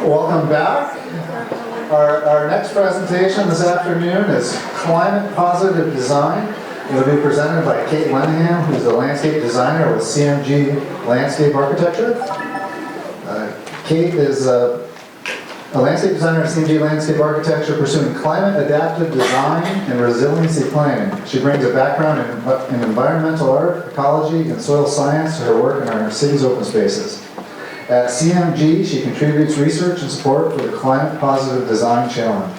Welcome back. Our next presentation this afternoon is Climate Positive Design. It will be presented by Kate Lenahan, who's a landscape designer with CMG Landscape Architecture. Kate is a landscape designer at CMG Landscape Architecture pursuing climate adaptive design and resiliency planning. She brings a background in environmental art, ecology, and soil science to her work in our city's open spaces. At CMG, she contributes research and support for the Climate Positive Design Challenge,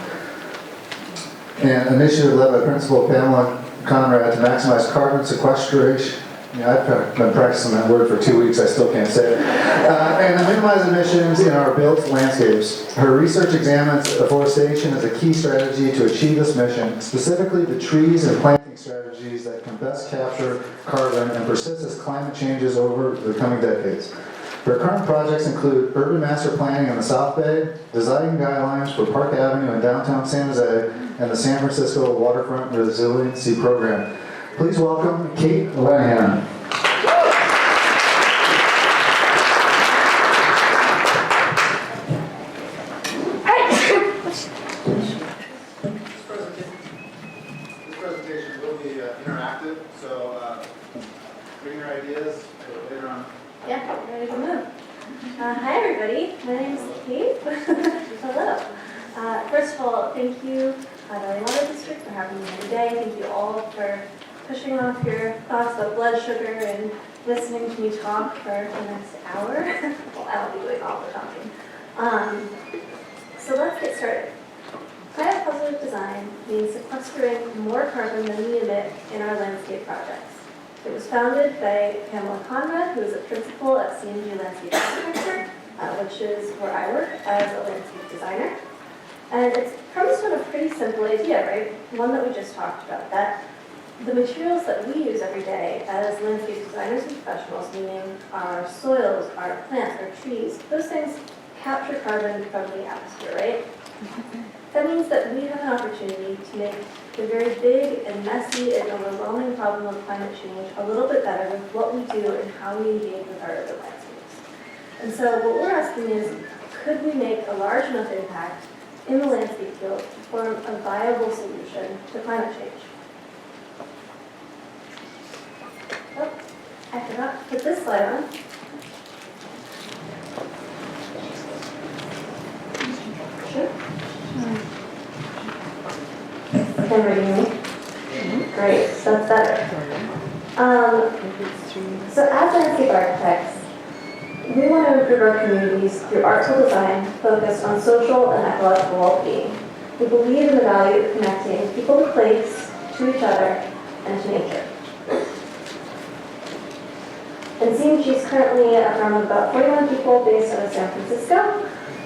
an initiative led by Principal Pamela Conrad to maximize carbon sequestration. Yeah, I've been practicing that word for 2 weeks, I still can't say it. And to minimize emissions in our built landscapes. Her research examines afforestation as a key strategy to achieve this mission, specifically the trees and planting strategies that can best capture carbon and persist as climate changes over the coming decades. Her current projects include urban master planning in the South Bay, design guidelines for Park Avenue in downtown San Jose, and the San Francisco Waterfront Resiliency Program. Please welcome Kate Lenahan. This presentation will be interactive, so bring your ideas later on. Yeah, ready to move. Hi everybody, my name is Kate. Hello. First of all, thank you, the Water District, for having me here today. Thank you all for pushing off your thoughts about blood sugar and listening to me talk for the next hour. Well, I will be doing all the talking. So let's get started. Climate positive design means sequestering more carbon than we emit in our landscape projects. It was founded by Pamela Conrad, who is a principal at CMG Landscape Architecture, which is where I work as a landscape designer. And it's premised on a pretty simple idea, right? One that we just talked about, that the materials that we use every day as landscape designers and professionals, meaning our soils, our plants, our trees, those things capture carbon from the atmosphere, right? That means that we have an opportunity to make the very big and messy and overwhelming problem of climate change a little bit better with what we do and how we engage with our urban landscapes. And so what we're asking is, could we make a large enough impact in the landscape field to form a viable solution to climate change? Oh, I forgot to put this slide on. Sure. Can you read me? Great, so that's better. So as landscape architects, we want to improve our communities through artful design focused on social and ecological well-being. We believe in the value of connecting people to place, to each other, and to nature. And CMG is currently a firm of about 41 people based out of San Francisco.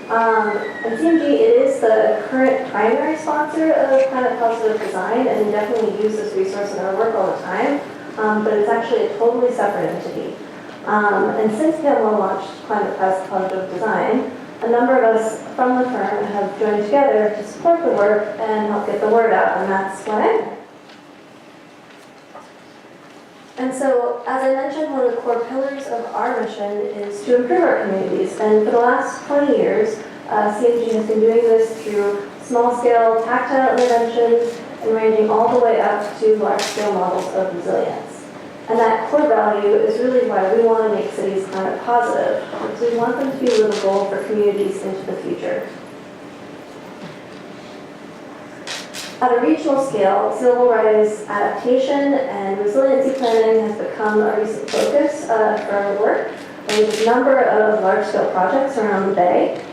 And CMG is the current primary sponsor of Climate Positive Design, and we definitely use this resource in our work all the time, but it's actually a totally separate entity. And since Pamela launched Climate Positive Design, a number of us from the firm have joined together to support the work and help get the word out, and that's what I'm here. And so, as I mentioned, one of the core pillars of our mission is to improve our communities. And for the last 20 years, CMG has been doing this through small-scale tactile interventions and ranging all the way up to large-scale models of resilience. And that core value is really why we want to make cities climate positive, because we want them to be livable for communities into the future. At a regional scale, sea level rise adaptation and resiliency planning has become a recent focus for our work. We have a number of large-scale projects around the Bay.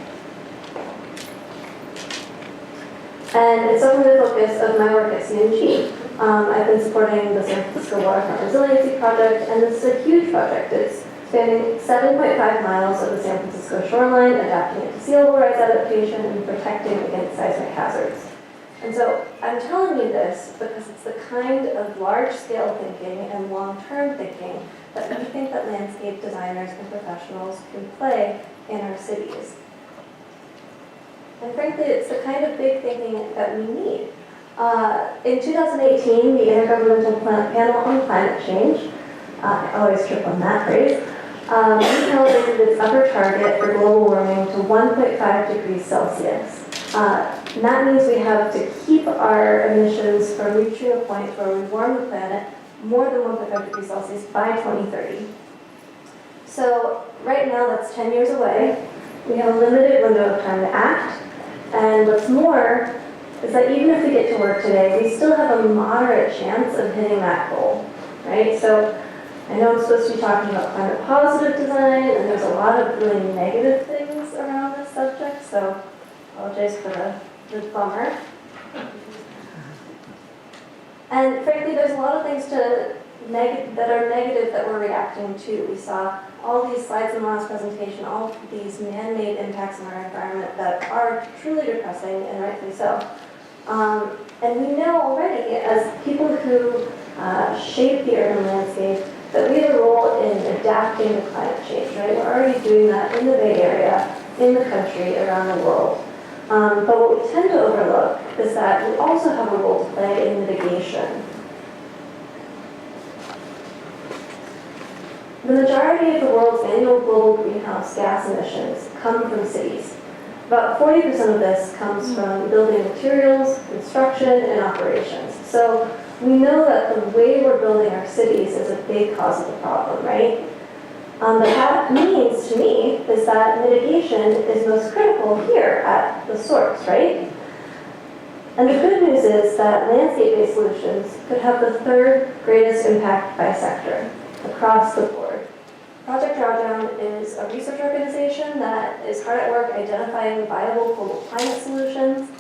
And it's definitely the focus of my work at CMG. I've been supporting the San Francisco Waterfront Resiliency Project, and this is a huge project. It's spanning 7.5 miles of the San Francisco shoreline, adapting it to sea level rise adaptation and protecting against seismic hazards. And so I'm telling you this because it's the kind of large-scale thinking and long-term thinking that we think that landscape designers and professionals can play in our cities. And frankly, it's the kind of big thinking that we need. In 2018, the Intergovernmental Panel on Climate Change, I always trip on that phrase, we calibrated its upper target for global warming to 1.5 degrees Celsius. And that means we have to keep our emissions from reaching a point where we warm the planet more than 1.5 degrees Celsius by 2030. So right now, that's 10 years away. We have a limited window of time to act. And what's more is that even if we get to work today, we still have a moderate chance of hitting that goal, right? So I know I'm supposed to be talking about climate positive design, and there's a lot of really negative things around this subject, so I apologize for the bummer. And frankly, there's a lot of things that are negative that we're reacting to. We saw all these slides in the last presentation, all of these man-made impacts on our environment that are truly depressing, and rightfully so. And we know already, as people who shape the urban landscape, that we have a role in adapting to climate change, right? We're already doing that in the Bay Area, in the country, around the world. But what we tend to overlook is that we also have a role to play in mitigation. The majority of the world's annual global greenhouse gas emissions come from cities. About 40% of this comes from building materials, construction, and operations. So we know that the way we're building our cities is a big cause of the problem, right? But that means to me is that mitigation is most critical here at the source, right? And the good news is that landscape-based solutions could have the third greatest impact by sector across the board. Project Drawdown is a research organization that is hard at work identifying viable global climate solutions.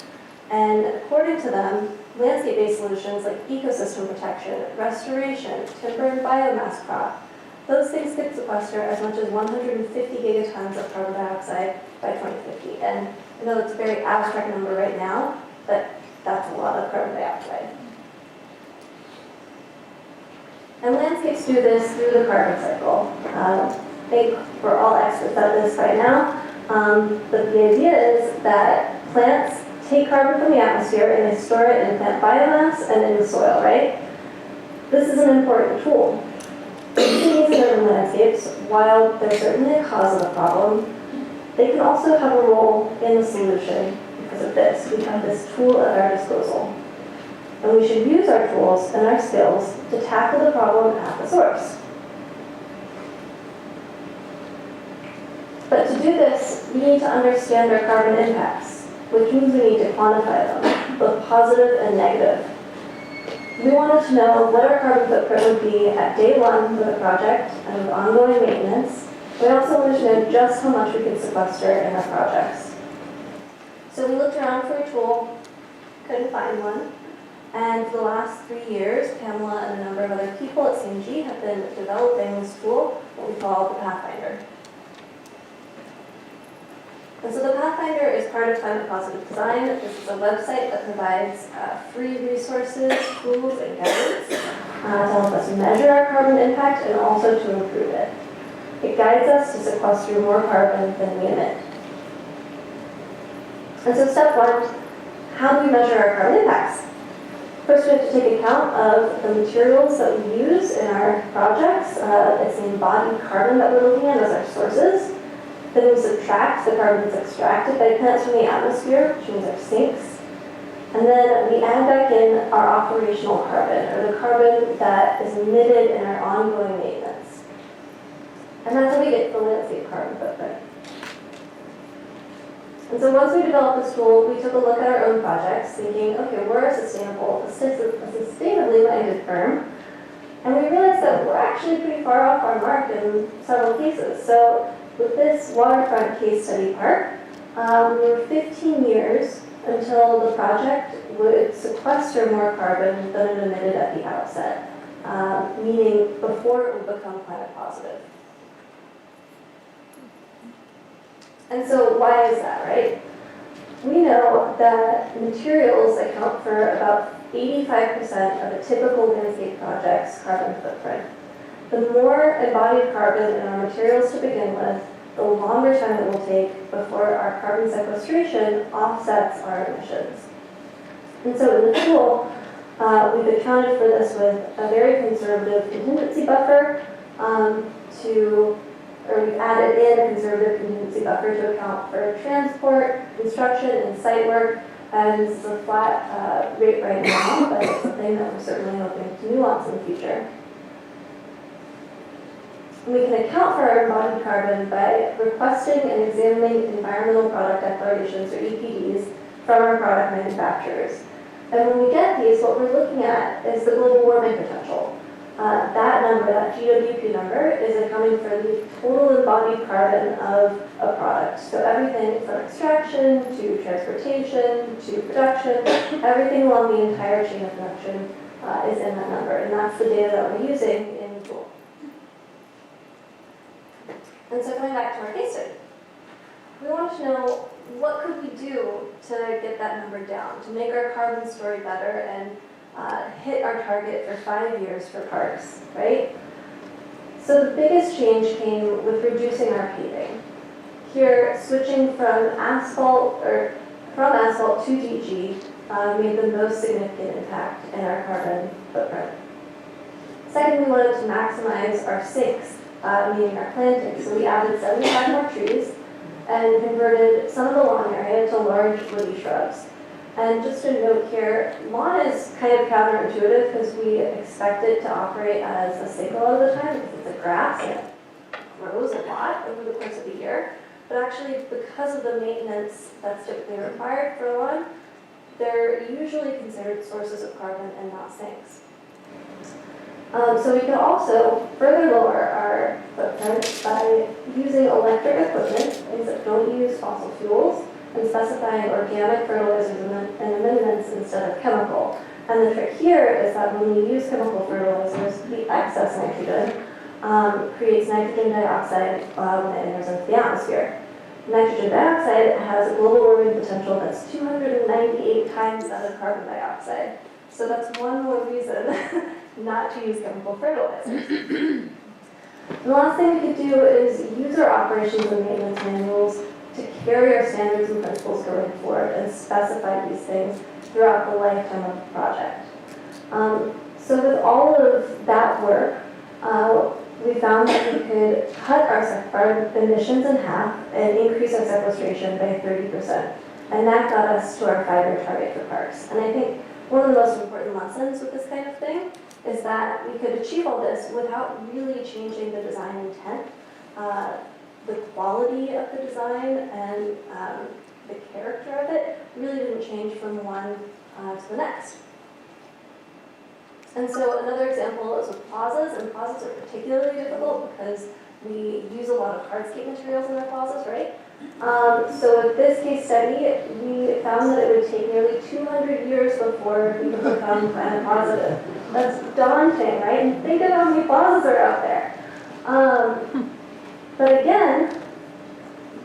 And according to them, landscape-based solutions like ecosystem protection, restoration, timber and biomass crop, those things could sequester as much as 150 gigatons of carbon dioxide by 2050. And I know that's a very abstract number right now, but that's a lot of carbon dioxide. And landscapes do this through the carbon cycle. I think we're all experts at this right now, but the idea is that plants take carbon from the atmosphere and they store it in plant biomass and in the soil, right? This is an important tool. Cities and urban landscapes, while they're certainly a cause of the problem, they can also have a role in the solution because of this. We have this tool at our disposal. And we should use our tools and our skills to tackle the problem at the source. But to do this, we need to understand our carbon impacts, which means we need to quantify them, both positive and negative. We wanted to know what our carbon footprint would be at day one of the project and with ongoing maintenance. We also wanted to know just how much we could sequester in our projects. So we looked around for a tool, couldn't find one. And for the last 3 years, Pamela and a number of other people at CMG have been developing this tool, what we call the Pathfinder. And so the Pathfinder is part of Climate Positive Design. This is a website that provides free resources, tools, and guidance to help us measure our carbon impact and also to improve it. It guides us to sequester more carbon than we emit. And so step one, how do we measure our carbon impacts? First, we have to take account of the materials that we use in our projects. It's the embodied carbon that we're looking at as our sources. Then we subtract the carbon that's extracted by plants from the atmosphere, which means our sinks. And then we add back in our operational carbon, or the carbon that is emitted in our ongoing maintenance. And that's how we get the landscape carbon footprint. And so once we developed this tool, we took a look at our own projects, thinking, okay, we're a sustainably minded firm, and we realized that we're actually pretty far off our mark in several cases. So with this waterfront case study park, we were 15 years until the project would sequester more carbon than it emitted at the outset, meaning before it would become climate positive. And so why is that, right? We know that materials account for about 85% of a typical landscape project's carbon footprint. The more embodied carbon in our materials to begin with, the longer time it will take before our carbon sequestration offsets our emissions. And so in the tool, we've accounted for this with a very conservative contingency buffer to added in a conservative contingency buffer to account for transport, construction, and site work. And this is a flat rate right now, but it's something that we're certainly hoping to nuance in the future. We can account for our embodied carbon by requesting and examining environmental product declarations, or EPDs, from our product manufacturers. And when we get these, what we're looking at is the global warming potential. That number, that GWP number, is accounting for the total embodied carbon of a product. So everything from extraction to transportation to production, everything along the entire chain of production is in that number. And that's the data that we're using in the tool. And so coming back to our case study, we want to know what could we do to get that number down, to make our carbon story better and hit our target for 5 years for parks, right? So the biggest change came with reducing our paving. Here, switching from asphalt to DG made the most significant impact in our carbon footprint. Second, we wanted to maximize our sinks, meaning our plantings. So we added 75 more trees and converted some of the lawn area to large woody shrubs. And just a note here, lawn is kind of counterintuitive because we expect it to operate as a stake a lot of the time because it's a grass and it grows a lot over the course of the year. But actually, because of the maintenance that's typically required for a lawn, they're usually considered sources of carbon and not sinks. So we can also further lower our footprint by using electric equipment, things that don't use fossil fuels, and specifying organic fertilizers and amendments instead of chemical. And the trick here is that when we use chemical fertilizers, the excess nitrogen creates nitrogen dioxide when it enters into the atmosphere. Nitrogen dioxide has a global warming potential that's 298 times that of carbon dioxide. So that's one more reason not to use chemical fertilizers. The last thing we could do is use our operations and maintenance manuals to carry our standards and principles going forward and specify these things throughout the lifetime of the project. So with all of that work, we found that we could cut our emissions in half and increase our sequestration by 30%. And that got us to our 5-year target for parks. And I think one of the most important lessons with this kind of thing is that we could achieve all this without really changing the design intent. The quality of the design and the character of it really didn't change from one to the next. And so another example is with plazas, and plazas are particularly difficult because we use a lot of hardscape materials in our plazas, right? So with this case study, we found that it would take nearly 200 years before we could become planet positive. That's daunting, right? And think of how many plazas are out there. But again,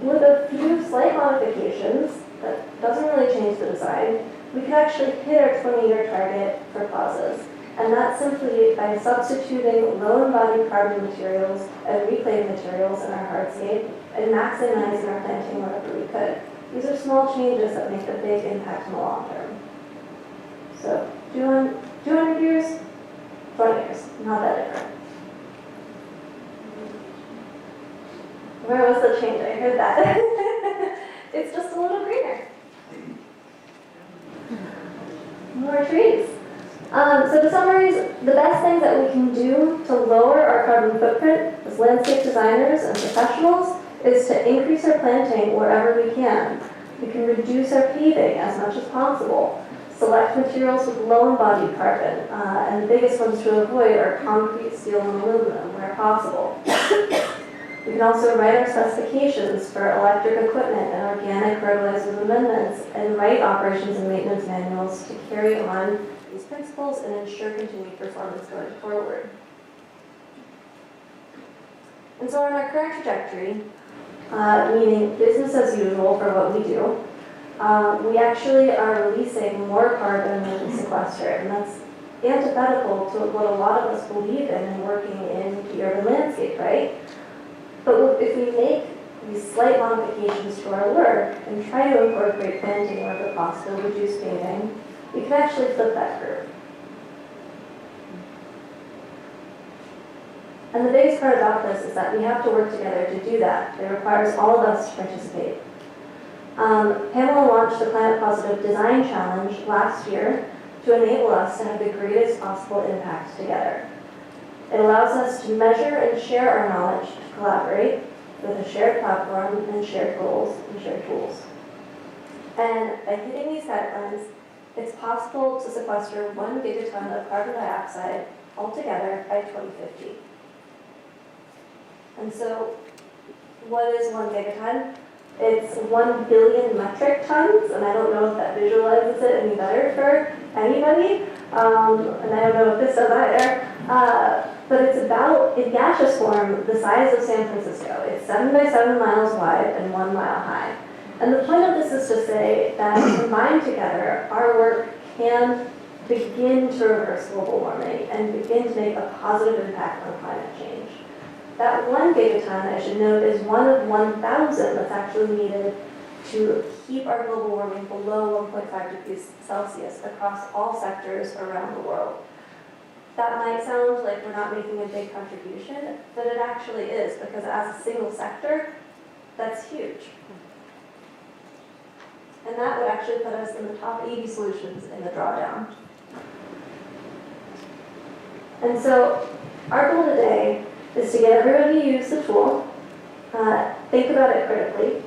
with a few slight modifications, that doesn't really change the design, we can actually hit our 20-year target for plazas. And that's simply by substituting low embodied carbon materials and reclaimed materials in our hardscape and maximizing our planting wherever we could. These are small changes that make a big impact in the long term. So 200 years, 20 years, not that different. Where was the change? I heard that. It's just a little greener. More trees. So to summarize, the best things that we can do to lower our carbon footprint as landscape designers and professionals is to increase our planting wherever we can. We can reduce our paving as much as possible. Select materials with low embodied carbon, and the biggest ones to avoid are concrete, steel, and aluminum where possible. We can also write our specifications for electric equipment and organic fertilizers amendments and write operations and maintenance manuals to carry on these principles and ensure continued performance going forward. And so on our current trajectory, meaning business as usual for what we do, we actually are releasing more carbon than we sequester, and that's antithetical to what a lot of us believe in working in the urban landscape, right? But if we make these slight modifications to our work and try to incorporate planting wherever possible, reduce paving, we can actually flip that curve. And the biggest part about this is that we have to work together to do that. It requires all of us to participate. Pamela launched the Climate Positive Design Challenge last year to enable us to have the greatest possible impact together. It allows us to measure and share our knowledge, to collaborate with a shared platform and shared goals and shared tools. And by hitting these guidelines, it's possible to sequester 1 gigaton of carbon dioxide altogether by 2050. And so, what is 1 gigaton? It's 1 billion metric tons, and I don't know if that visualizes it any better for anybody, and I don't know if this does either, but it's about, in gaseous form, the size of San Francisco. It's 7 by 7 miles wide and 1 mile high. And the point of this is to say that combined together, our work can begin to reverse global warming and begin to make a positive impact on climate change. That 1 gigaton, I should note, is 1 of 1,000 that's actually needed to keep our global warming below 1.5 degrees Celsius across all sectors around the world. That might sound like we're not making a big contribution, but it actually is, because as a single sector, that's huge. And that would actually put us in the top 80 solutions in the drawdown. And so, our goal today is to get everybody to use the tool, think about it critically,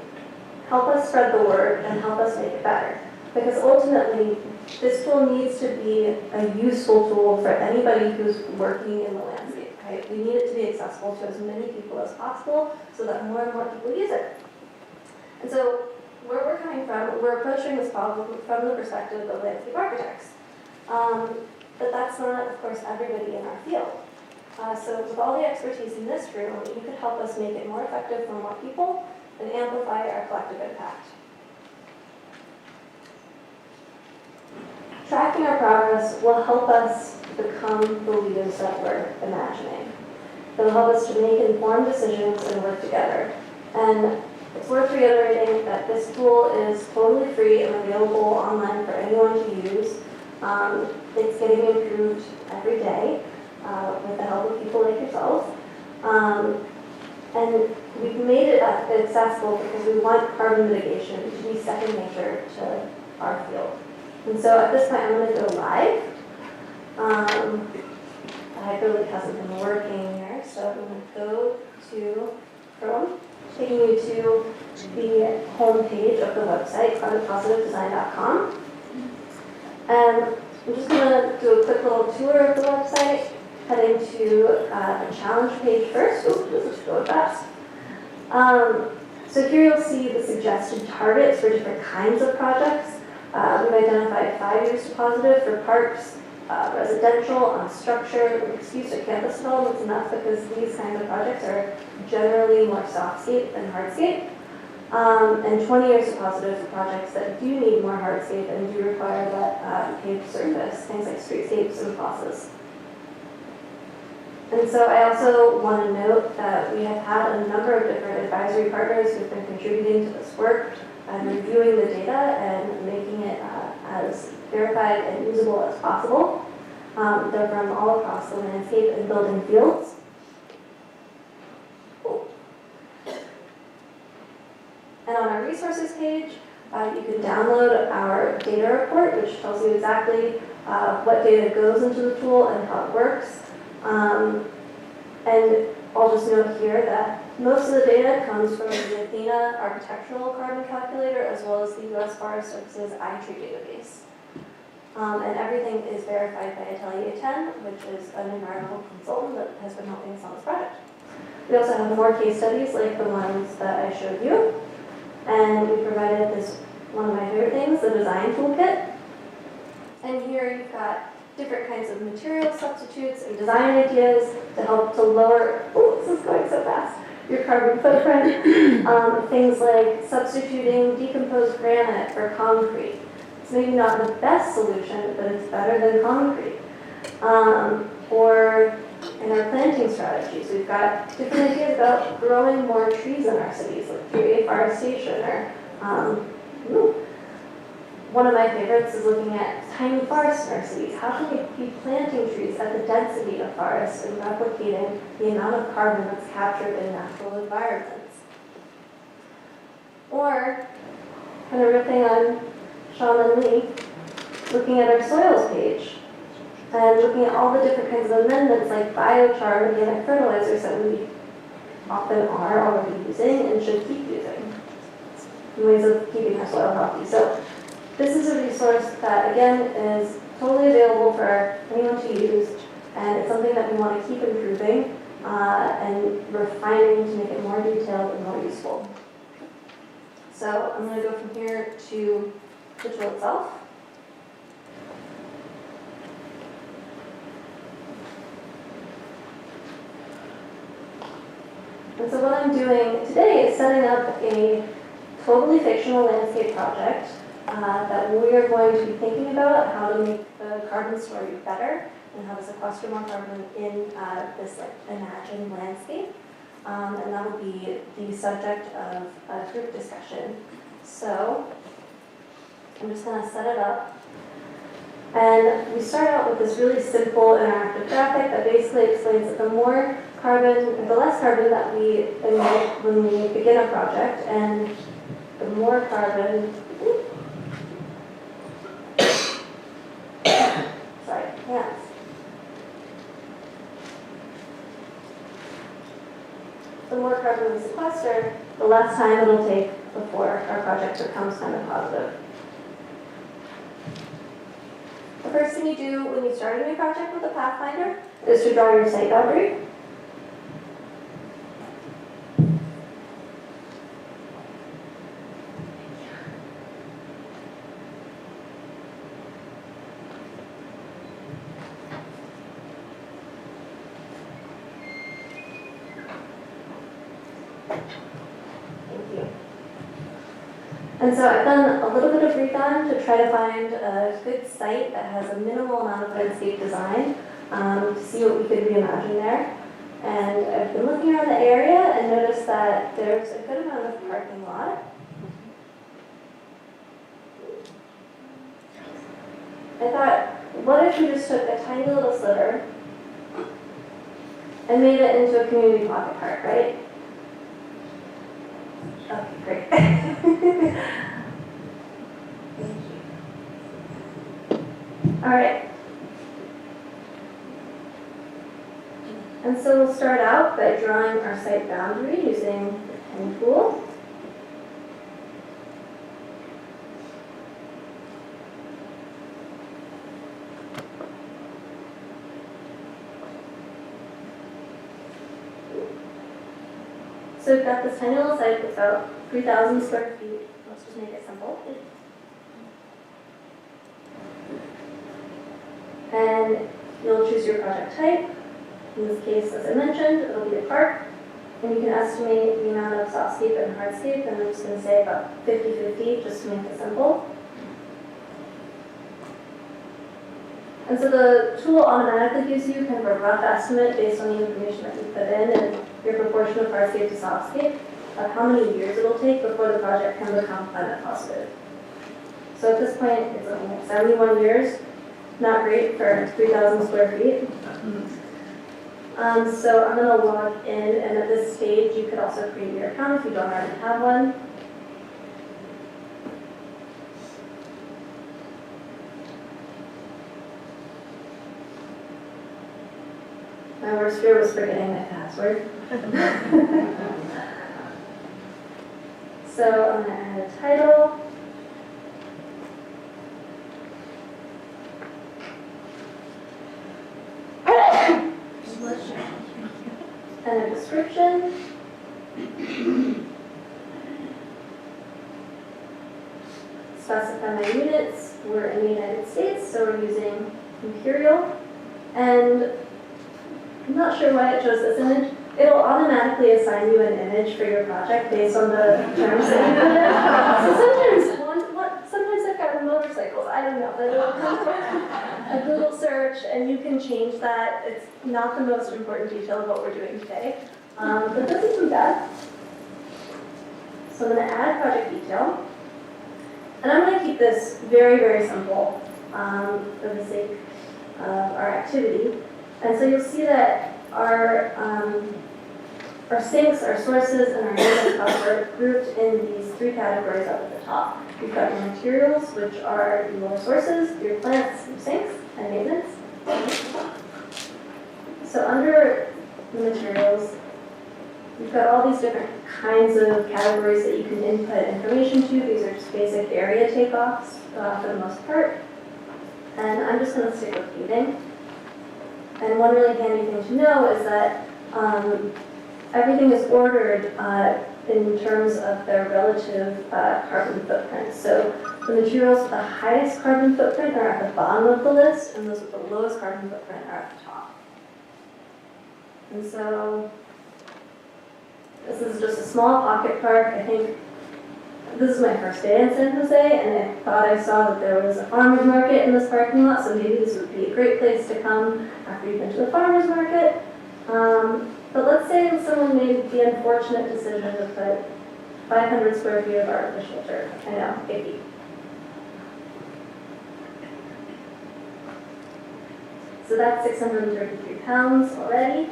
help us spread the word, and help us make it better. Because ultimately, this tool needs to be a useful tool for anybody who's working in the landscape, right? We need it to be accessible to as many people as possible so that more and more people use it. And so, where we're coming from, we're approaching this problem from the perspective of landscape architects. But that's not, of course, everybody in our field. So with all the expertise in this room, you could help us make it more effective for more people and amplify our collective impact. Tracking our progress will help us become the leaders that we're imagining. It will help us to make informed decisions and work together. And it's worth reiterating that this tool is totally free and available online for anyone to use. It's getting improved every day with the help of people like yourself. And we've made it accessible because we want carbon mitigation to be second nature to our field. And so at this point, I'm going to go live. The hyperlink hasn't been working here, so I'm going to go to Chrome, taking you to the home page of the website, climatepositivedesign.com. And I'm just going to do a quick little tour of the website, heading to the challenge page first. Ooh, this is going fast. So here you'll see the suggested targets for different kinds of projects. We've identified 5 years to positive for parks, residential, on structure, mixed-use, or campus development. It's enough because these kinds of projects are generally more softscape than hardscape. And 20 years to positive for projects that do need more hardscape and do require that paved surface, things like streetscapes and plazas. And so I also want to note that we have had a number of different advisory partners who've been contributing to this work and reviewing the data and making it as verified and usable as possible. They're from all across the landscape and building fields. Cool. And on our resources page, you can download our data report, which tells you exactly what data goes into the tool and how it works. And I'll just note here that most of the data comes from the Athena Architectural Carbon Calculator as well as the US Forest Services iTree database. And everything is verified by Atelier 10, which is an environmental consultant that has been helping us on this project. We also have more case studies like the ones that I showed you. And we provided this, one of my favorite things, the design toolkit. And here you've got different kinds of material substitutes and design ideas to help to lower, oh, this is going so fast, your carbon footprint. Things like substituting decomposed granite for concrete. It's maybe not the best solution, but it's better than concrete. Or in our planting strategies, we've got different ideas about growing more trees in our cities, like through afforestation or One of my favorites is looking at tiny forest nurseries. How can we be planting trees at the density of forests and replicating the amount of carbon that's captured in natural environments? Or, kind of ripping on Sean and Lee, looking at our soils page and looking at all the different kinds of amendments like biochar and organic fertilizers that we often are already using and should keep using in ways of keeping our soil healthy. So this is a resource that, again, is totally available for anyone to use, and it's something that we want to keep improving and refining to make it more detailed and more useful. So I'm going to go from here to the tool itself. And so what I'm doing today is setting up a totally fictional landscape project that we are going to be thinking about how to make the carbon story better and how to sequester more carbon in this imagined landscape. And that will be the subject of a group discussion. So I'm just going to set it up. And we start out with this really simple interactive graphic that basically explains that the more carbon, the less carbon that we emit when we begin a project, and the more carbon, sorry, hands. The more carbon we sequester, the less time it'll take before our project becomes kind of positive. The first thing you do when you start a new project with a Pathfinder is to draw your site boundary. And so I've done a little bit of recon to try to find a good site that has a minimal amount of landscape design to see what we could reimagine there. And I've been looking around the area and noticed that there's a good amount of parking lot. I thought, what if we just took a tiny little sliver and made it into a community pocket park, right? Okay, great. Thank you. All right. And so we'll start out by drawing our site boundary using the pen tool. So we've got this tiny little site that's about 3,000 square feet. Let's just make it simple. And you'll choose your project type. In this case, as I mentioned, it'll be a park. And you can estimate the amount of softscape and hardscape, and I'm just going to say about 50-50 just to make it simple. And so the tool automatically gives you kind of a rough estimate based on the information that you put in and your proportion of hardscape to softscape of how many years it'll take before the project can become climate positive. So at this point, it's looking at 71 years. Not great for 3,000 square feet. So I'm going to log in, and at this stage, you could also create your account if you don't already have one. My worst fear was forgetting my password. So I'm going to add a title. And a description. Specify my units. We're in the United States, so we're using imperial. And I'm not sure why it chose this image. It'll automatically assign you an image for your project based on the terms that you put in. So sometimes I've got motorcycles, I don't know. But it'll come from a Google search, and you can change that. It's not the most important detail of what we're doing today. But this isn't bad. So I'm going to add project detail. And I'm going to keep this very, very simple for the sake of our activity. And so you'll see that our sinks, our sources, and our maintenance costs are grouped in these three categories up at the top. We've got your materials, which are your sources, your plants, your sinks, and maintenance. So under the materials, you've got all these different kinds of categories that you can input information to. These are just basic area takeoffs for the most part. And I'm just going to stick with paving. And one really handy thing to know is that everything is ordered in terms of their relative carbon footprint. So the materials with the highest carbon footprint are at the bottom of the list, and those with the lowest carbon footprint are at the top. And so this is just a small pocket park. I think this is my first day in San Jose, and I thought I saw that there was a farmer's market in this parking lot, so maybe this would be a great place to come after you've been to the farmer's market. But let's say someone made the unfortunate decision to put 500 square feet of artificial turf. I know, icky. So that's 633 pounds already.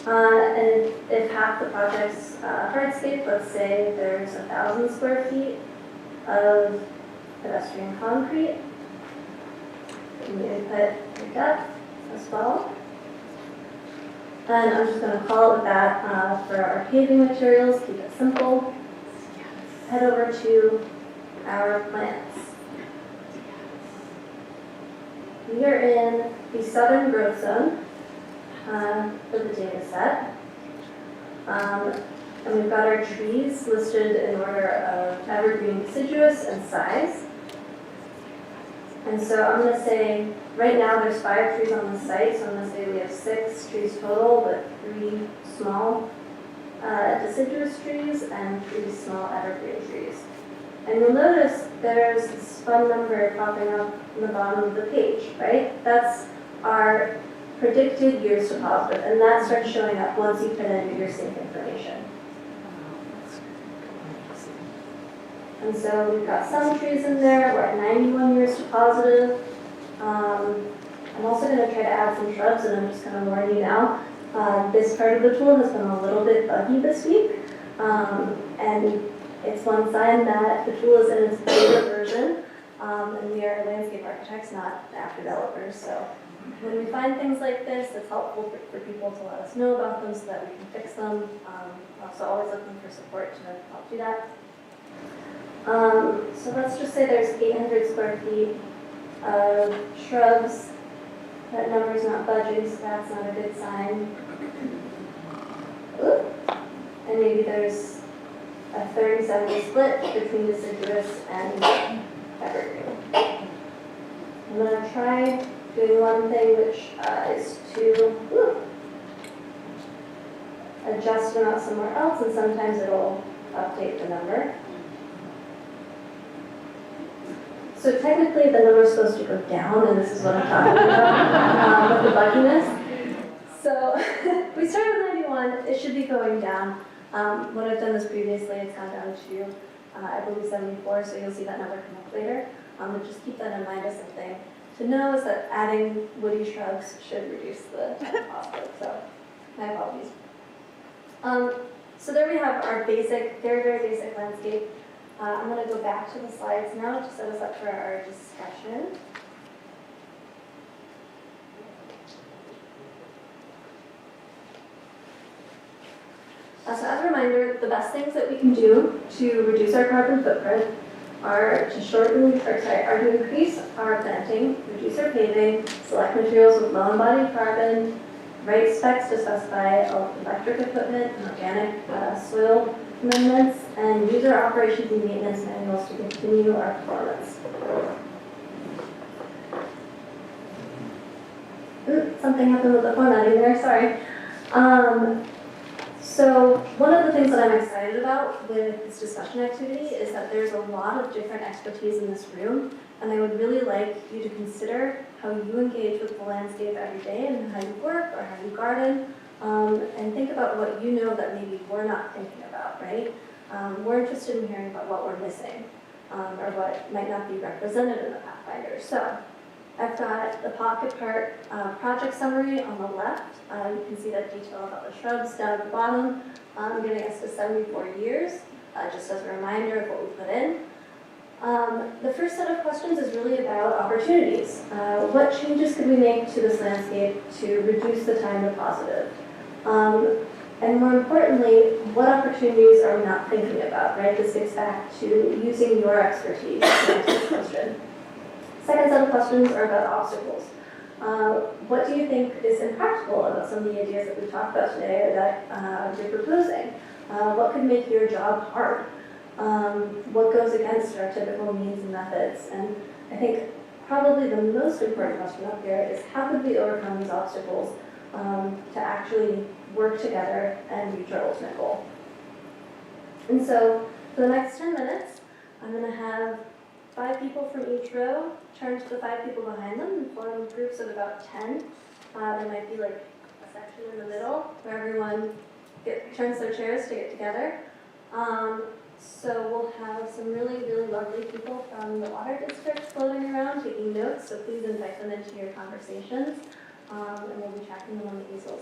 And if half the project's hardscape, let's say there's 1,000 square feet of pedestrian concrete, you input your depth as well. And I'm just going to call it with that for our paving materials, keep it simple. Head over to our plants. We are in the southern growth zone for the data set. And we've got our trees listed in order of evergreen, deciduous, and size. And so I'm going to say, right now there's 5 trees on the site, so I'm going to say we have 6 trees total, but 3 small deciduous trees and 3 small evergreen trees. And you'll notice there's this fun number popping up in the bottom of the page, right? That's our predicted years deposit, and that starts showing up once you put in your sink information. And so we've got some trees in there. We're at 91 years to positive. I'm also going to try to add some shrubs, and I'm just going to warn you now. This part of the tool has been a little bit buggy this week. And it's one sign that the tool is in its beta version. And we are landscape architects, not app developers. So when we find things like this, it's helpful for people to let us know about them so that we can fix them. Also always looking for support to help do that. So let's just say there's 800 square feet of shrubs. That number's not budging, so that's not a good sign. Ooh. And maybe there's a 30-70 split between deciduous and evergreen. I'm going to try doing one thing, which is to adjust them out somewhere else, and sometimes it'll update the number. So technically the number is supposed to go down, and this is what I'm talking about, with the bugginess. So we started with 91, it should be going down. When I've done this previously, it's gone down to, I believe, 74, so you'll see that number come up later. But just keep that in mind as something to know is that adding woody shrubs should reduce the phosphorus, so my apologies. So there we have our basic, very, very basic landscape. I'm going to go back to the slides now to set us up for our discussion. So as a reminder, the best things that we can do to reduce our carbon footprint are to increase our planting, reduce our paving, select materials with low embodied carbon, write specs to specify electric equipment and organic soil amendments, and use our operations and maintenance manuals to continue our performance. Something happened with the formatting there, sorry. So one of the things that I'm excited about with this discussion activity is that there's a lot of different expertise in this room, and I would really like you to consider how you engage with the landscape every day and how you work or how you garden, and think about what you know that maybe we're not thinking about, right? We're interested in hearing about what we're missing. or what might not be represented in the Pathfinder. So I've got the pocket part project summary on the left. You can see that detail about the shrubs down at the bottom, getting us to 74 years, just as a reminder of what we put in. The first set of questions is really about opportunities. What changes could we make to this landscape to reduce the time to positive? And more importantly, what opportunities are we not thinking about, right? This gets back to using your expertise to answer this question. Second set of questions are about obstacles. What do you think is impractical about some of the ideas that we talked about today or that you're proposing? What could make your job hard? What goes against our typical means and methods? And I think probably the most important question up here is how could we overcome these obstacles to actually work together and reach our ultimate goal? And so for the next 10 minutes, I'm going to have 5 people from each row turn to the 5 people behind them and form groups of about 10. There might be like a section in the middle where everyone turns their chairs to get together. So we'll have some really, really lovely people from the water district floating around taking notes, so please invite them into your conversations, and we'll be tracking them on the easels.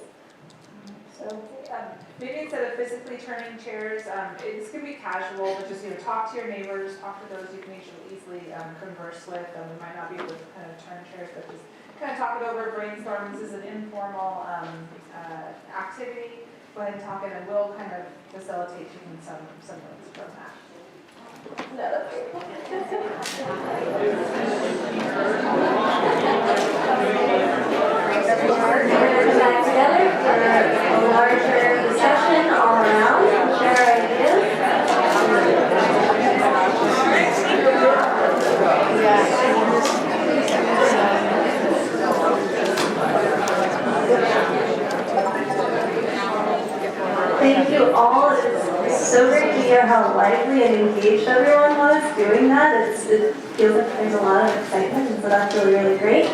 Maybe instead of physically turning chairs, this can be casual, but just talk to your neighbors, talk to those you can easily converse with. We might not be able to kind of turn chairs, but just kind of talk it over, brainstorm. This is an informal activity. Go ahead and talk it, and we'll kind of facilitate you in some notes from that. No, that's back together for a larger discussion all around, share ideas. Thank you all. It's so great to hear how lively and engaged everyone was doing that. It feels like there's a lot of excitement, and so that's really, really great.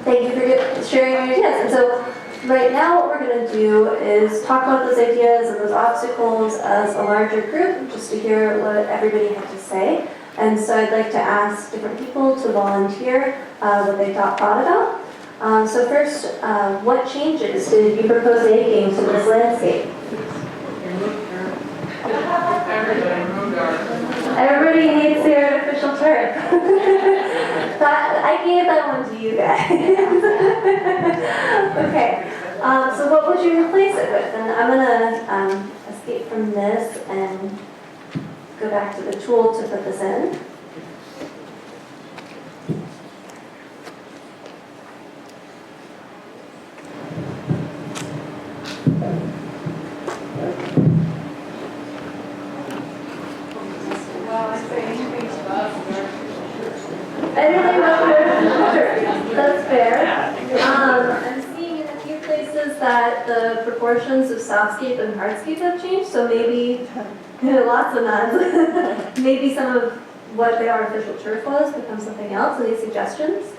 Thank you for sharing your ideas. And so right now what we're going to do is talk about those ideas and those obstacles as a larger group, just to hear what everybody had to say. And so I'd like to ask different people to volunteer what they thought about. So first, what changes did you propose making to this landscape? Everybody hates the artificial turf. I gave that one to you guys. Okay, so what would you replace it with? And I'm going to escape from this and go back to the tool to put this in. Everything about the that's fair. I'm seeing in a few places that the proportions of softscape and hardscape have changed, so maybe, lots of nods. Maybe some of what the artificial turf was becomes something else. Any suggestions?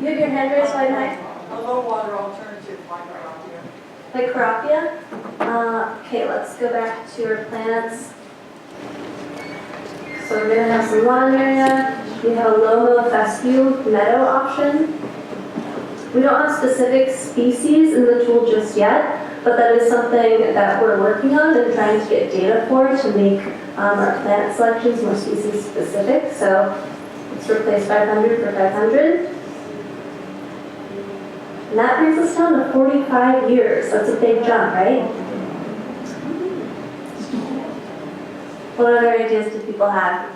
You have your hand raised wide and high. A low water alternative like Carapia. Like Carapia? Okay, let's go back to our plants. So we're going to have some lawn area. We have a low fescue meadow option. We don't have specific species in the tool just yet, but that is something that we're working on and trying to get data for to make our plant selections more species specific. So let's replace 500 for 500. And that brings us down to 45 years. That's a big jump, right? What other ideas do people have?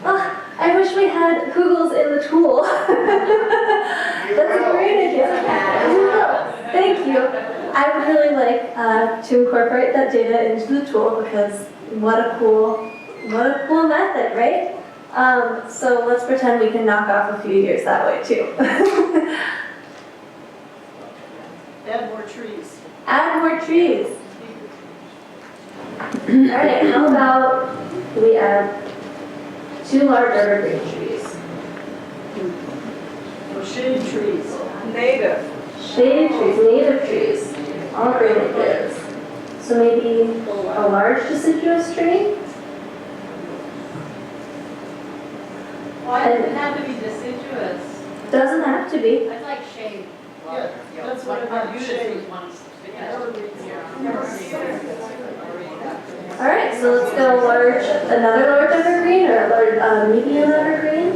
Oh, I wish we had Googles in the tool. That's a great idea. Thank you. I would really like to incorporate that data into the tool because what a cool method, right? So let's pretend we can knock off a few years that way too. Add more trees. Add more trees. All right, how about we add 2 large evergreen trees? Or shade trees. Native. Shade trees, native trees, all great ideas. So So maybe a large deciduous tree? Why does it have to be deciduous? Doesn't have to be. I'd like shade. Yeah, that's what I meant, shade. All right, so let's go large, another large evergreen or a large, medium evergreen?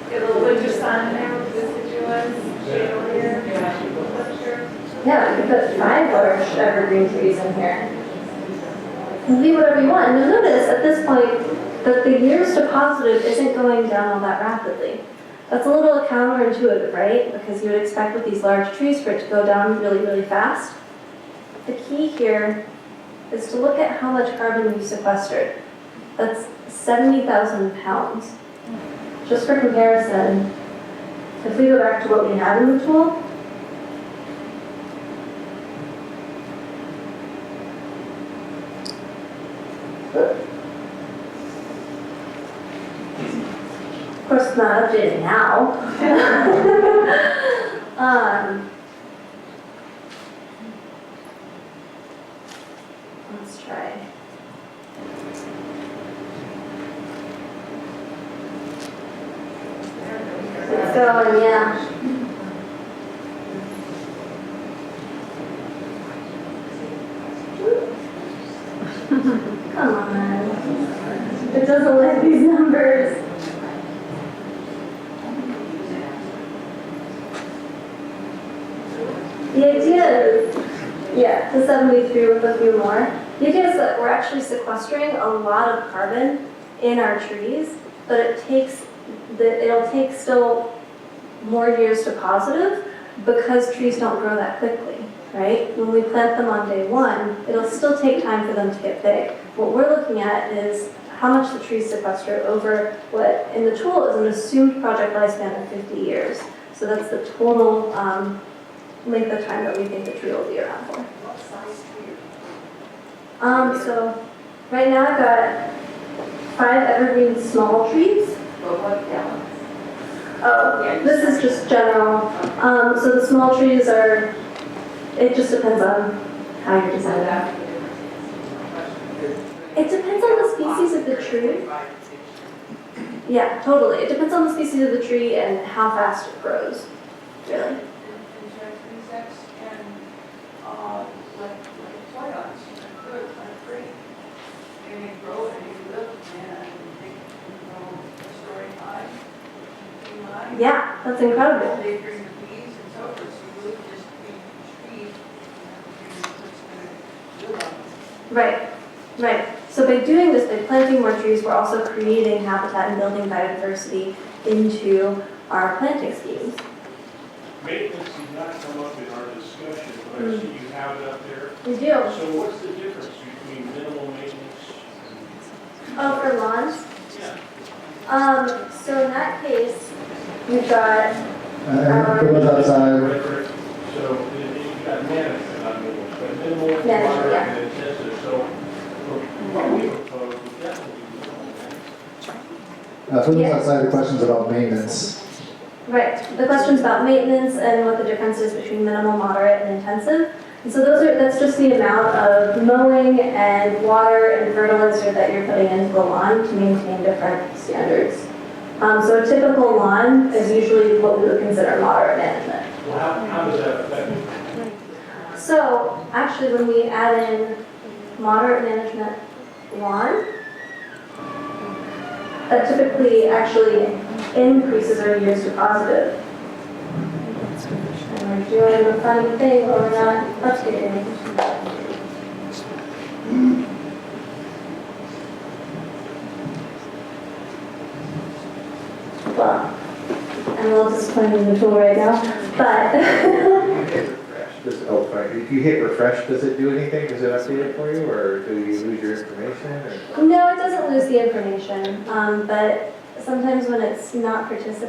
Get a little winter sun there with deciduous, shade over here. Yeah, we could put 5 large evergreen trees in here. And do whatever you want. And you'll notice at this point that the years to positive isn't going down all that rapidly. That's a little counterintuitive, right? Because you would expect with these large trees for it to go down really, really fast. The key here is to look at how much carbon you sequestered. That's 70,000 pounds. Just for comparison, if we go back to what we had in the tool, of course, it's not updated now. Let's try. It's going, yeah. Come on. It doesn't like these numbers. The idea is, yeah, to 73 with a few more. The idea is that we're actually sequestering a lot of carbon in our trees, but it'll take still more years to positive because trees don't grow that quickly, right? When we plant them on day 1, it'll still take time for them to get big. What we're looking at is how much the trees sequester over what in the tool is an assumed project lifespan of 50 years. So that's the total length of time that we think the tree will be around for. What size tree? So right now I've got 5 evergreen small trees. But what gallons? Oh, this is just general. So the small trees are, it just depends on how you design it. It depends on the species of the tree. Yeah, totally. It depends on the species of the tree and how fast it grows, really. Yeah, that's incredible. They bring the bees and so forth, so you would just be trees, and what's gonna Right, right. So by doing this, by planting more trees, we're also creating habitat and building biodiversity into our planting schemes. Maintenance did not come up in our discussion, but I see you have it up there. We do. So what's the difference between minimal maintenance and? Oh, for lawns? Yeah. So in that case, we've got, It goes outside. Right. So you've got management, not minimal, but minimal, Management, moderate, yeah. and intensive. So what we propose would definitely be minimal maintenance. For those Yeah. outside, the questions about maintenance. right, the questions about maintenance and what the difference is between minimal, moderate, and intensive. And so that's just the amount of mowing and water and fertilizer that you're putting into the lawn to maintain different standards. So a typical lawn is usually what we would consider moderate management. Well, how does that affect it? So actually, when we add in moderate management lawn, that typically actually increases our years to positive. And we're doing a funny thing where we're not updating. Well, I'm a little disappointed in the tool right now, but Oh, sorry. If you hit refresh, does it do anything? Does it update it for you, or do you lose your information? Or? no, it doesn't lose the information. But sometimes when it's not participating,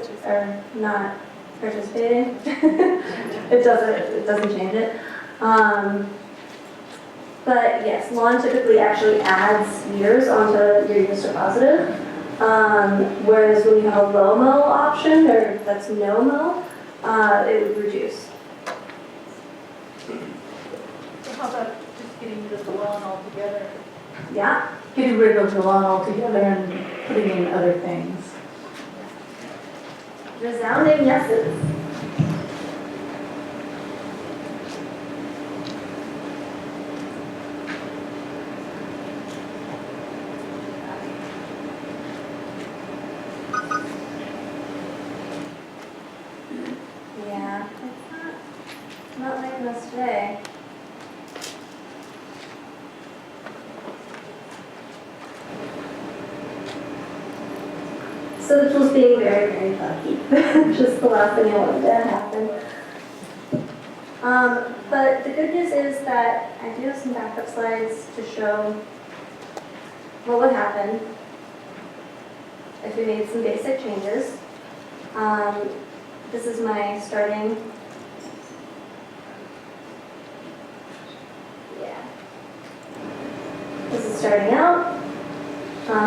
it doesn't change it. But yes, lawn typically actually adds years onto your years to positive. Whereas when you have a low mow option, or that's no mow, it would reduce. So how about Yeah, getting rid of the lawn altogether and putting in other things. resounding yeses. Yeah, it's not liking us today. So the tool's being very, very funky. Just the last thing I wanted to happen. But the good news is that I do have some backup slides to show what would happen if we made some basic changes. This is my starting. Yeah. This is starting out.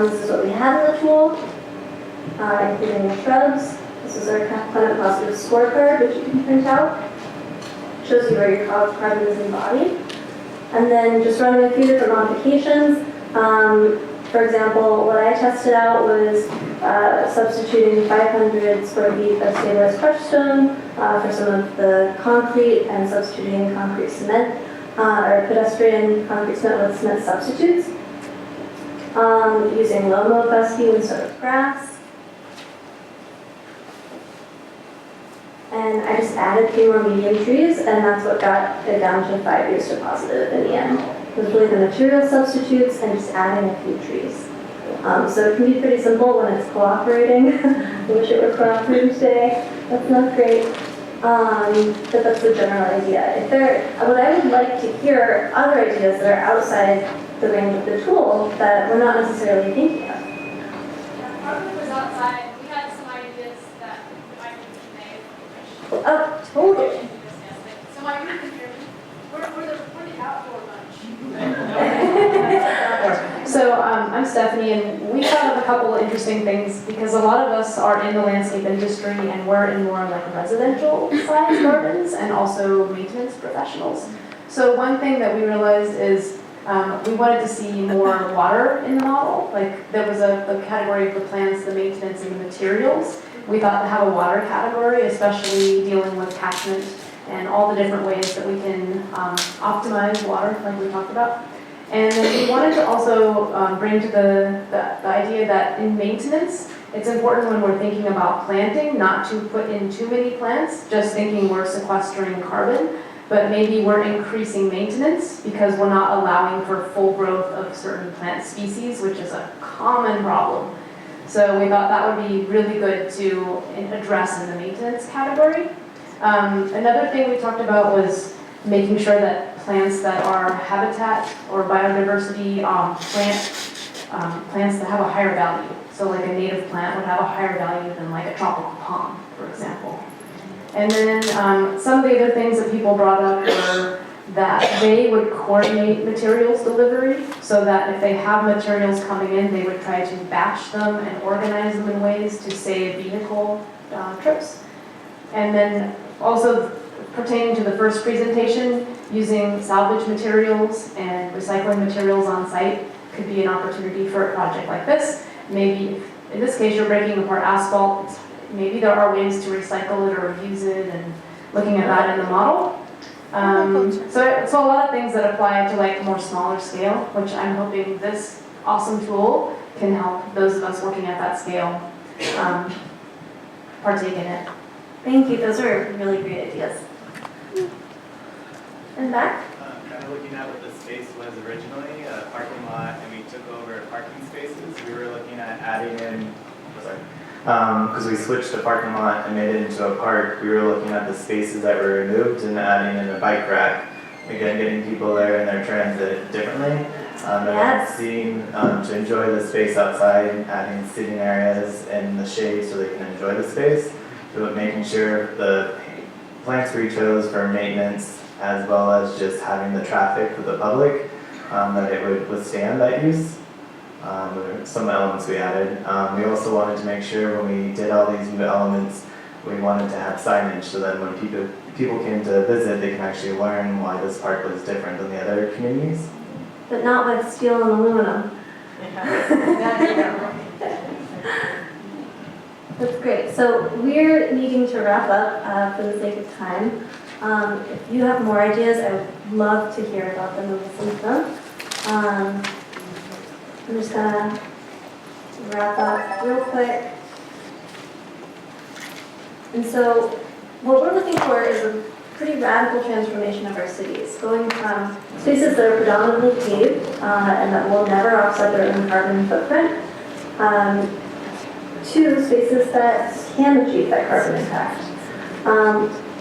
This is what we have in the tool, including the shrubs. This is our climate positive scorecard, which you can print out. Shows you where your carbon is embodied. And then just running a few different modifications. For example, what I tested out was substituting 500 square feet of stabilized crushed stone for some of the concrete and substituting concrete cement or pedestrian concrete cement with cement substitutes. Using low-mow fescue instead of grass. And I just added 3 more medium trees, and that's what got it down to 5 years to positive in the end. It was really the material substitutes and just adding a few trees. So it can be pretty simple when it's cooperating. I wish it were cooperating today. That's not great. But that's the general idea. What I would like to hear are other ideas that are outside the range of the tool that we're not necessarily thinking of. Yeah, part of it was outside. We had some ideas that I could make. Oh, totally. So my group is here. We're the outdoor bunch. So I'm Stephanie, and we thought of a couple of interesting things because a lot of us are in the landscape industry and we're in more like residential size gardens and also maintenance professionals. So one thing that we realized is we wanted to see more water in the model. Like there was a category of the plants, the maintenance, and the materials. We thought to have a water category, especially dealing with catchment and all the different ways that we can optimize water, like we talked about. And then we wanted to also bring to the idea that in maintenance, it's important when we're thinking about planting not to put in too many plants, just thinking we're sequestering carbon, but maybe we're increasing maintenance because we're not allowing for full growth of certain plant species, which is a common problem. So we thought that would be really good to address in the maintenance category. Another thing we talked about was making sure that plants that are habitat or biodiversity plants that have a higher value. So like a native plant would have a higher value than like a tropical palm, for example. And then some of the other things that people brought up were that they would coordinate materials delivery so that if they have materials coming in, they would try to batch them and organize them in ways to save vehicle trips. And then also pertaining to the first presentation, using salvage materials and recycling materials on site could be an opportunity for a project like this. Maybe, in this case, you're breaking apart asphalt. Maybe there are ways to recycle it or reuse it, and looking at that in the model. So a lot of things that apply to like more smaller scale, which I'm hoping this awesome tool can help those of us working at that scale partake in it. Thank you, those are really great ideas. And back? Kind of looking at what the space was originally, a parking lot, and we took over parking spaces. We were looking at adding in, because we switched the parking lot and made it into a park, we were looking at the spaces that were removed and adding in a bike rack. Again, getting people there in their transit differently. And then seeing, to enjoy the space outside, adding seating areas in the shade so they can enjoy the space. So making sure the plants we chose for maintenance, as well as just having the traffic for the public, that it would withstand that use. Some elements we added. We also wanted to make sure when we did all these new elements, we wanted to have signage so that when people came to visit, they can actually learn why this park was different than the other communities. but not with steel and aluminum. That's great. So we're needing to wrap up for the sake of time. If you have more ideas, I would love to hear about them and listen to them. I'm just gonna wrap up real quick. And so what we're looking for is a pretty radical transformation of our cities, going from spaces that are predominantly paved and that will never offset their own carbon footprint, to spaces that can achieve that carbon impact.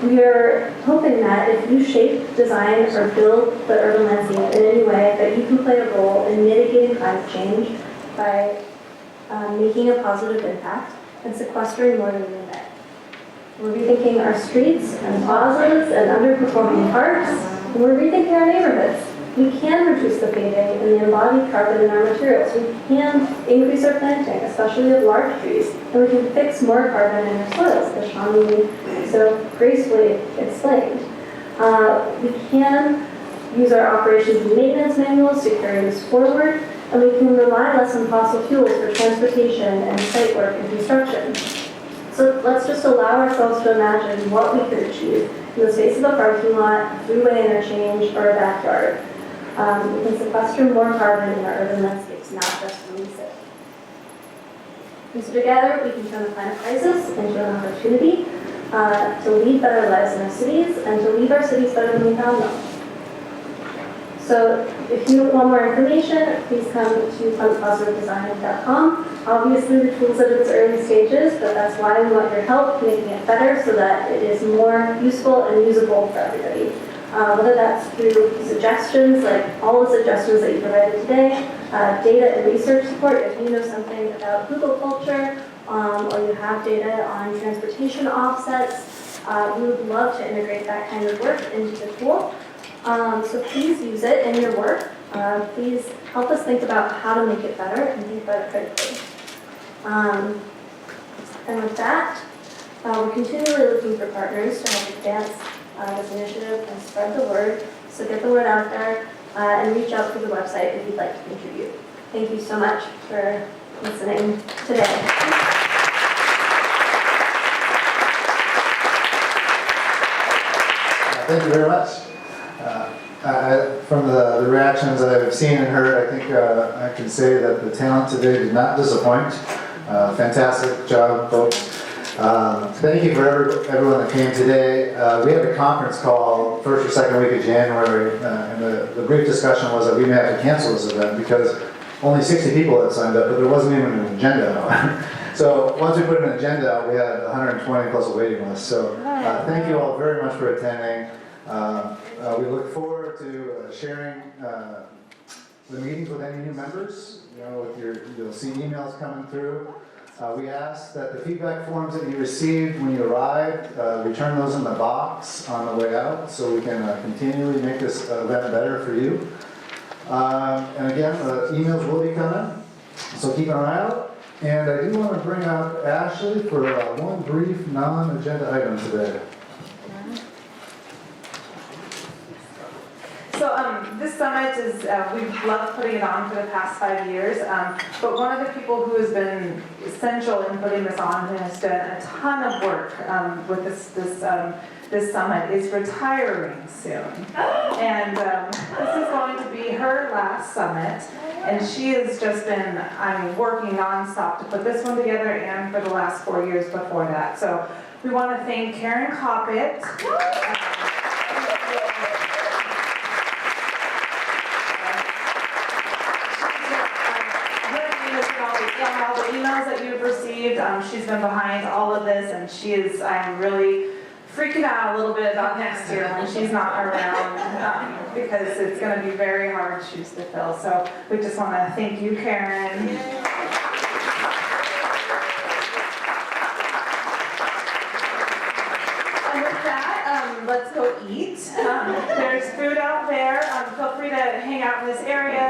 We are hoping that if you shape, design, or build the urban landscape in any way, that you can play a role in mitigating climate change by making a positive impact and sequestering more than we emit. We're rethinking our streets and plazas and underperforming parks, and we're rethinking our neighborhoods. We can reduce the fading and the embodied carbon in our materials. We can increase our planting, especially of large trees, and we can fix more carbon in our soils, as Shawnee so gracefully explained. We can use our operations and maintenance manuals to carry this forward, and we can rely less on fossil fuels for transportation and site work and construction. So let's just allow ourselves to imagine what we could achieve in the space of a parking lot, a freeway interchange, or a backyard. We can sequester more carbon in our urban landscapes, not just release it. And so together, we can turn the climate crisis into an opportunity to lead better lives in our cities and to leave our cities better than we found them. So if you want more information, please come to climate-positivedesign.com. Obviously, the tool's at its early stages, but that's why we want your help making it better so that it is more useful and usable for everybody. Whether that's through suggestions, like all the suggestions that you provided today, data and research support, if you know something about Google culture, or you have data on transportation offsets, we would love to integrate that kind of work into the tool. So please use it in your work. Please help us think about how to make it better and think about it critically. And with that, we're continually looking for partners to help advance this initiative and spread the word. So get the word out there and reach out through the website if you'd like to contribute. Thank you so much for listening today. Thank you very much. From the reactions that I've seen and heard, I think I can say that the talent today did not disappoint. Fantastic job, folks. Thank you for everyone that came today. We had a conference call first or second week of January, and the brief discussion was that we may have to cancel this event because only 60 people had signed up, but there wasn't even an agenda out. So once we put an agenda out, we had 120 plus a waiting list. So thank you all very much for attending. We look forward to sharing the meetings with any new members. You know, you'll see emails coming through. We ask that the feedback forms that you received when you arrived, return those in the box on the way out so we can continually make this event better for you. And again, emails will be coming, so keep an eye out. And I do want to bring out Ashley for one brief non-agenda item today. So this summit is, we've loved putting it on for the past 5 years, but one of the people who has been essential in putting this on and has done a ton of work with this summit is retiring soon. And this is going to be her last summit, and she has just been, working nonstop to put this one together and for the last 4 years before that. So we want to thank Karen Coppett. All the emails that you've received, she's been behind all of this, and I'm really freaking out a little bit about next year when she's not around, because it's going to be very hard shoes to fill. So we just want to thank you, Karen. And with that, let's go eat. There's food out there. Feel free to hang out in this area.